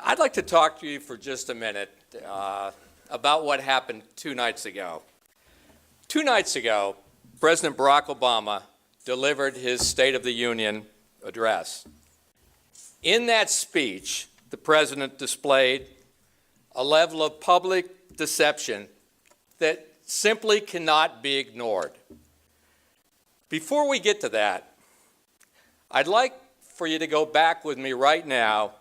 I'd like to talk to you for just a minute about what happened 2 nights ago. 2 nights ago, President Barack Obama delivered his State of the Union address. In that speech, the president displayed a level of public deception that simply cannot be ignored. Before we get to that, I'd like for you to go back with me right now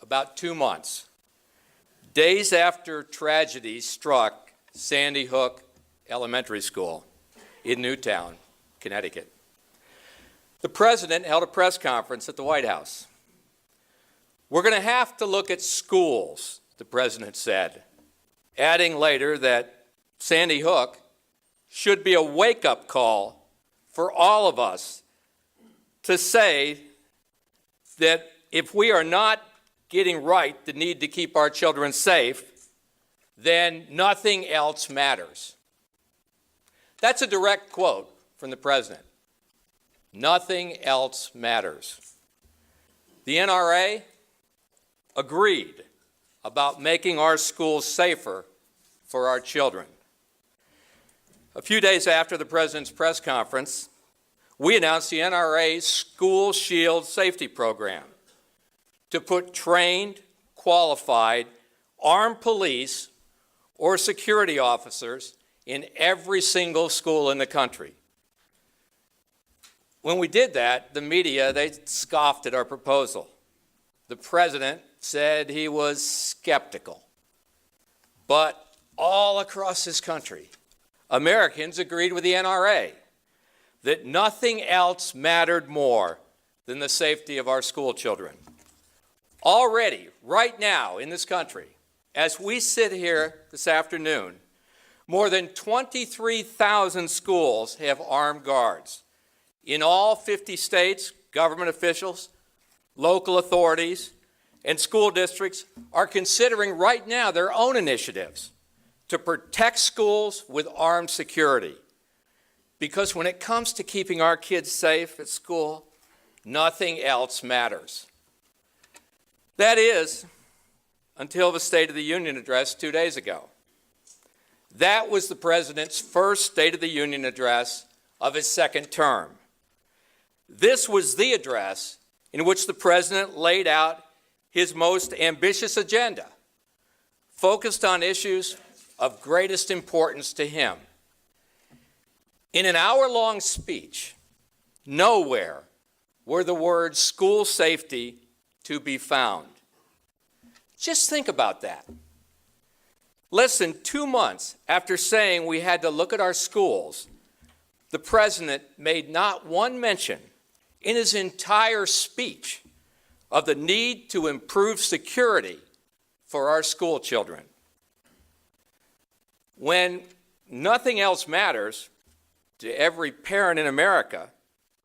about 2 months, days after tragedy struck Sandy Hook Elementary School in Newtown, Connecticut. The president held a press conference at the White House. We're going to have to look at schools, the president said, adding later that Sandy Hook should be a wake-up call for all of us to say that if we are not getting right the need to keep our children safe, then nothing else matters. That's a direct quote from the president. Nothing else matters. The NRA agreed about making our schools safer for our children. A few days after the president's press conference, we announced the NRA's School Shield Safety Program to put trained, qualified, armed police or security officers in every single school in the country. When we did that, the media, they scoffed at our proposal. The president said he was skeptical. But all across this country, Americans agreed with the NRA that nothing else mattered more than the safety of our school children. Already, right now in this country, as we sit here this afternoon, more than 23,000 schools have armed guards. In all 50 states, government officials, local authorities, and school districts are considering right now their own initiatives to protect schools with armed security. Because when it comes to keeping our kids safe at school, nothing else matters. That is, until the State of the Union address 2 days ago. That was the president's first State of the Union address of his second term. This was the address in which the president laid out his most ambitious agenda, focused on issues of greatest importance to him. In an hour-long speech, nowhere were the words school safety to be found. Just think about that. Less than 2 months after saying we had to look at our schools, the president made not one mention in his entire speech of the need to improve security for our school children. When nothing else matters to every parent in America,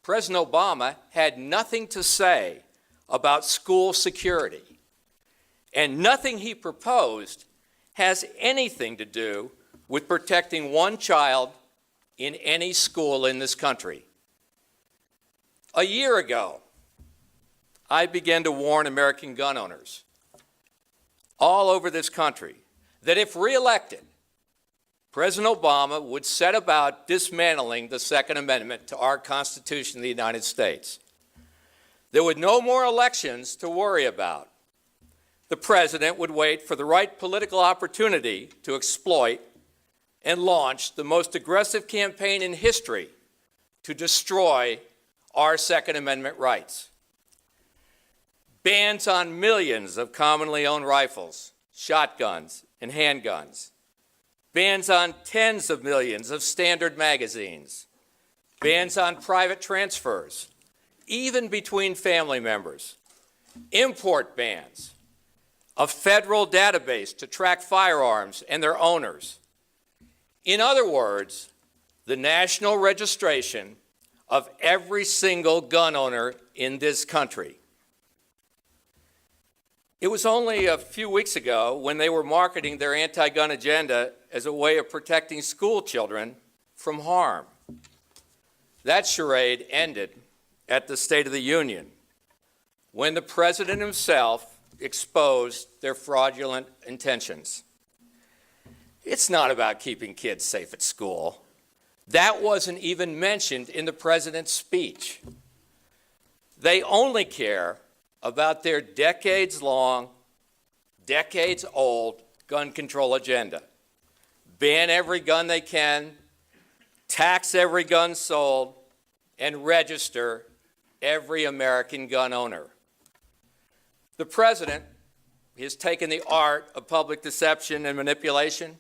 President Obama had nothing to say about school security, and nothing he proposed has anything to do with protecting one child in any school in this country. A year ago, I began to warn American gun owners all over this country that if reelected, President Obama would set about dismantling the Second Amendment to our Constitution of the United States. There would no more elections to worry about. The president would wait for the right political opportunity to exploit and launch the most aggressive campaign in history to destroy our Second Amendment rights. Bans on millions of commonly owned rifles, shotguns, and handguns. Bans on tens of millions of standard magazines. Bans on private transfers, even between family members. Import bans. A federal database to track firearms and their owners. In other words, the national registration of every single gun owner in this country. It was only a few weeks ago when they were marketing their anti-gun agenda as a way of protecting school children from harm. That charade ended at the State of the Union when the president himself expose their fraudulent intentions. It's not about keeping kids safe at school. That wasn't even mentioned in the president's speech. They only care about their decades-long, decades-old gun control agenda. Ban every gun they can, tax every gun sold, and register every American gun owner. The president has taken the art of public deception and manipulation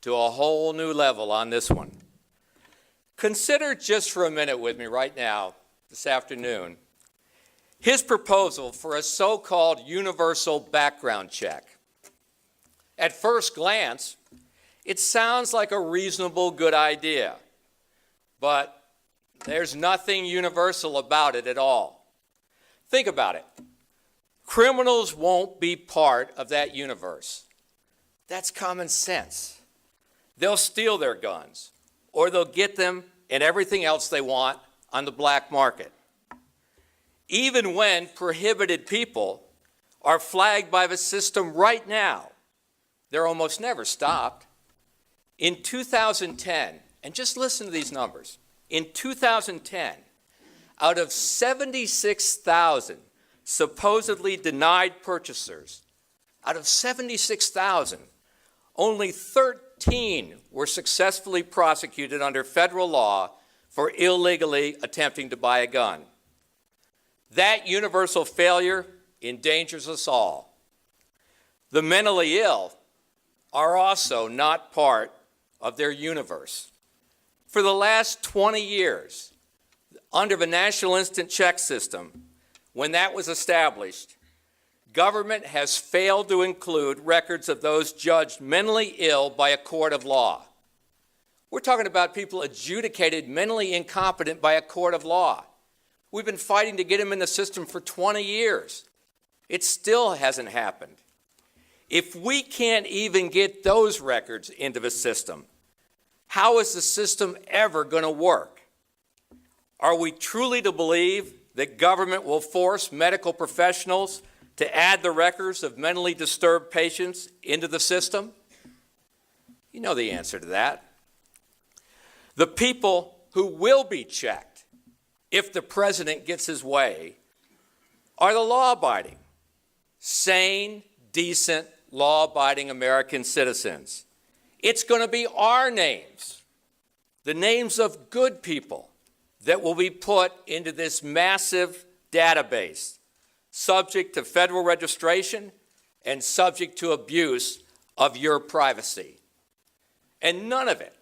to a whole new level on this one. Consider just for a minute with me right now, this afternoon, his proposal for a so-called universal background check. At first glance, it sounds like a reasonable, good idea, but there's nothing universal about it at all. Think about it. Criminals won't be part of that universe. That's common sense. They'll steal their guns, or they'll get them and everything else they want on the black market. Even when prohibited people are flagged by the system right now, they're almost never stopped. In 2010, and just listen to these numbers, in 2010, out of 76,000 supposedly denied purchasers, out of 76,000, only 13 were successfully prosecuted under federal law for illegally attempting to buy a gun. That universal failure endangers us all. The mentally ill are also not part of their universe. For the last 20 years, under the National Instant Check System, when that was established, government has failed to include records of those judged mentally ill by a court of law. We're talking about people adjudicated mentally incompetent by a court of law. We've been fighting to get them in the system for 20 years. It still hasn't happened. If we can't even get those records into the system, how is the system ever going to work? Are we truly to believe that government will force medical professionals to add the records of mentally disturbed patients into the system? You know the answer to that. The people who will be checked if the president gets his way are the law-abiding, sane, decent, law-abiding American citizens. It's going to be our names, the names of good people, that will be put into this massive database, subject to federal registration and subject to abuse of your privacy. And none of it,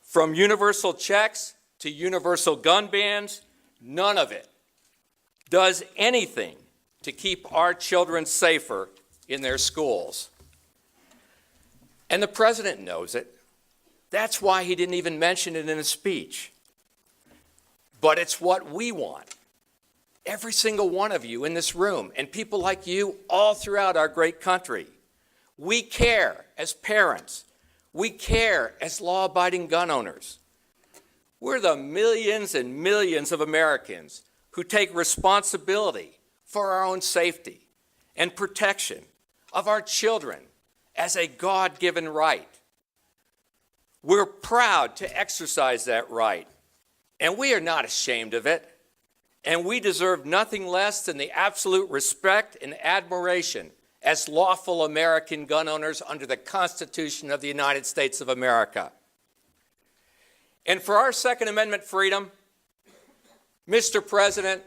from universal checks to universal gun bans, none of it does anything to keep our children safer in their schools. And the president knows it. That's why he didn't even mention it in his speech. But it's what we want. Every single one of you in this room, and people like you all throughout our great country. We care as parents. We care as law-abiding gun owners. We're the millions and millions of Americans who take responsibility for our own safety and protection of our children as a God-given right. We're proud to exercise that right, and we are not ashamed of it, and we deserve nothing less than the absolute respect and admiration as lawful American gun owners under the Constitution of the United States of America. And for our Second Amendment freedom, Mr. President,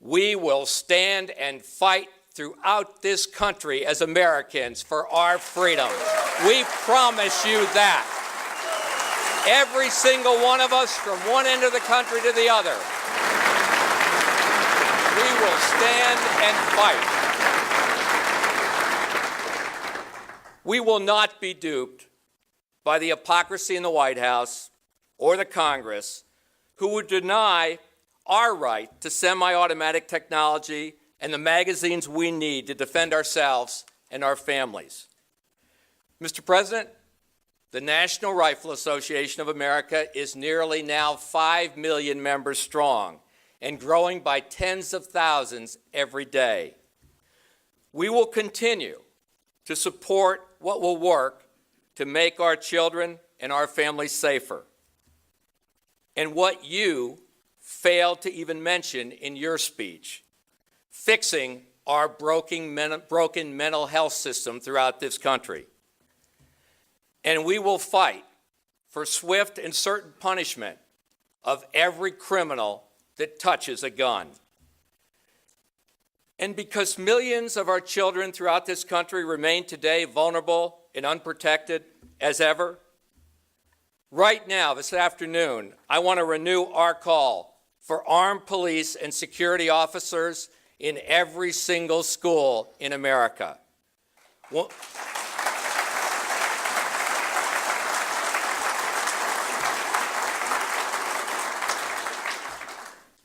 we will stand and fight throughout this country as Americans for our freedom. We promise you that. Every single one of us, from one end of the country to the other, we will stand and fight. We will not be duped by the hypocrisy in the White House or the Congress, who would deny our right to semi-automatic technology and the magazines we need to defend ourselves and our families. Mr. President, the National Rifle Association of America is nearly now 5 million members strong and growing by tens of thousands every day. We will continue to support what will work to make our children and our families safer. And what you failed to even mention in your speech, fixing our broken mental health system throughout this country. And we will fight for swift and certain punishment of every criminal that touches a gun. And because millions of our children throughout this country remain today vulnerable and unprotected as ever, right now, this afternoon, I want to renew our call for armed police and security officers in every single school in America. Well,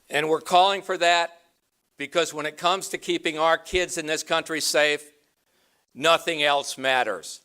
and we're calling for that because when it comes to keeping our kids in this country safe, nothing else matters.